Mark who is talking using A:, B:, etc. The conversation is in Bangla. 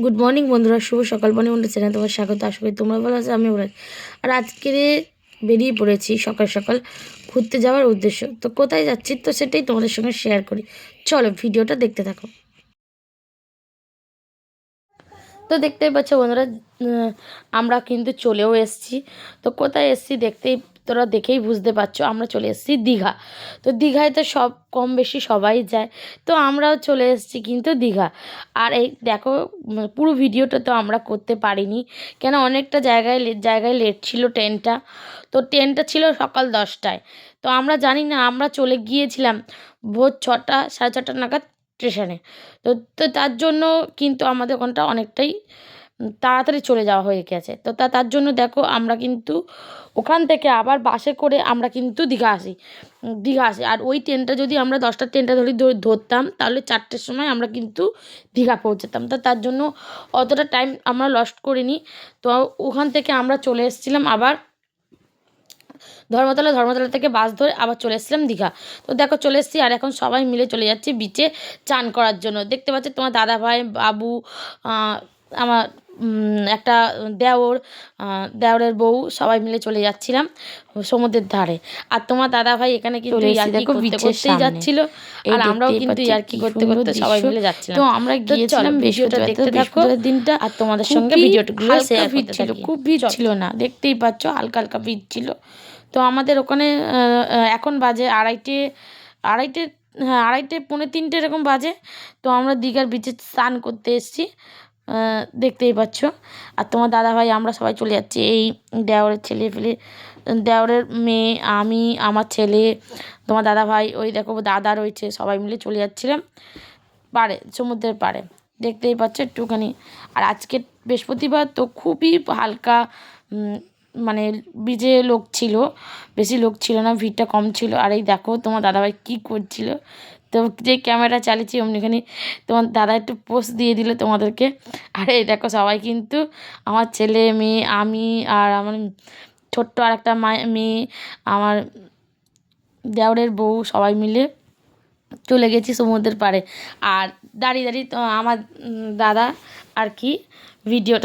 A: গুড মর্নিং বন্ধুরা, শুভ সকাল। বন্ধুরা চ্যানেল তোমার স্বাগত। আশা করি তোমরা ভালো আছো, আমি ভালো আছি। আর আজকে বেরিয়ে পড়েছি সকাল সকাল ঘুরতে যাওয়ার উদ্দেশ্য। তো কোথায় যাচ্ছি তো সেটাই তোমাদের সঙ্গে শেয়ার করি। চলো ভিডিওটা দেখতে থাকো। তো দেখতেই পাচ্ছ বন্ধুরা, আমরা কিন্তু চলেও এসেছি। তো কোথায় এসেছি তোরা দেখেই বুঝতে পারছো, আমরা চলে এসেছি দীঘা। তো দীঘায় তো সব কম বেশি সবাই যায়, তো আমরাও চলে এসেছি কিন্তু দীঘা। আর এই দেখো, পুরো ভিডিওটা তো আমরা করতে পারিনি, কেন অনেকটা জায়গায় লেট ছিল ট্রেনটা। তো ট্রেনটা ছিল সকাল 10টায়। তো আমরা জানি না, আমরা চলে গিয়েছিলাম ভোর 6টা, সাড়ে 6টা নাগাদ স্টেশনে। তো তো তার জন্য কিন্তু আমাদের ওখানটা অনেকটাই তাড়াতাড়ি চলে যাওয়া হয়ে গেছে। তো তার জন্য দেখো, আমরা কিন্তু ওখান থেকে আবার বাসে করে আমরা কিন্তু দীঘা আসি। আর ওই ট্রেনটা যদি আমরা 10টার ট্রেনটা ধরতাম, তাহলে 4টের সময় আমরা কিন্তু দীঘা পৌঁছাতাম। তো তার জন্য অতটা টাইম আমরা লস্ট করিনি। তো ওখান থেকে আমরা চলে এসেছিলাম আবার ধর্মতলা থেকে বাস ধরে আবার চলে এসেছিলাম দীঘা। তো দেখো চলে এসেছি, আর এখন সবাই মিলে চলে যাচ্ছি বিচে চান করার জন্য। দেখতে পাচ্ছি তোমার দাদাভাই, বাবু, আমার একটা দেওরের বউ, সবাই মিলে চলে যাচ্ছিলাম সমুদ্রের ধারে। আর তোমার দাদাভাই এখানে কিন্তু ইয়ার্কি করতে করতেই যাচ্ছিল, আর আমরাও কিন্তু ইয়ার্কি করতে করতে সবাই মিলে যাচ্ছিলাম।
B: তো আমরা গিয়েছিলাম
A: ভিডিওটা দেখতে থাকো,
B: দিনটা,
A: আর তোমাদের সঙ্গে ভিডিওটা শেয়ার করতে থাকি।
B: খুব ভিড় ছিল না, দেখতেই পাচ্ছ হালকা হালকা ভিড় ছিল। তো আমাদের ওখানে এখন বাজে আড়াইটে, হ্যাঁ আড়াইটে পৌনে 3টে এরকম বাজে। তো আমরা দীঘার বিচে স্নান করতে এসেছি, দেখতেই পাচ্ছ। আর তোমার দাদাভাই, আমরা সবাই চলে যাচ্ছি। এই দেওরের মেয়ে, আমি, আমার ছেলে, তোমার দাদাভাই, ওই দেখো দাদা রয়েছে, সবাই মিলে চলে যাচ্ছিলাম সমুদ্রের পাড়ে। দেখতেই পাচ্ছ একটুখানি। আর আজকে বৃহস্পতিবার, তো খুবই হালকা মানে বিচে লোক ছিল, বেশি লোক ছিল না, ভিড়টা কম ছিল। আর এই দেখো তোমার দাদাভাই কী করছিল। তো যে ক্যামেরা চালিয়েছি অমনিখানি তোমার দাদা একটু পোস্ট দিয়ে দিল তোমাদেরকে। আর এই দেখো সবাই কিন্তু, আমার ছেলে মেয়ে, আমি, আর আমার ছোট্ট আর একটা মেয়ে, আমার দেওরের বউ, সবাই মিলে চলে গেছি সমুদ্রের পাড়ে। আর দাঁড়িয়ে তো আমার দাদা আর কি ভিডিওটা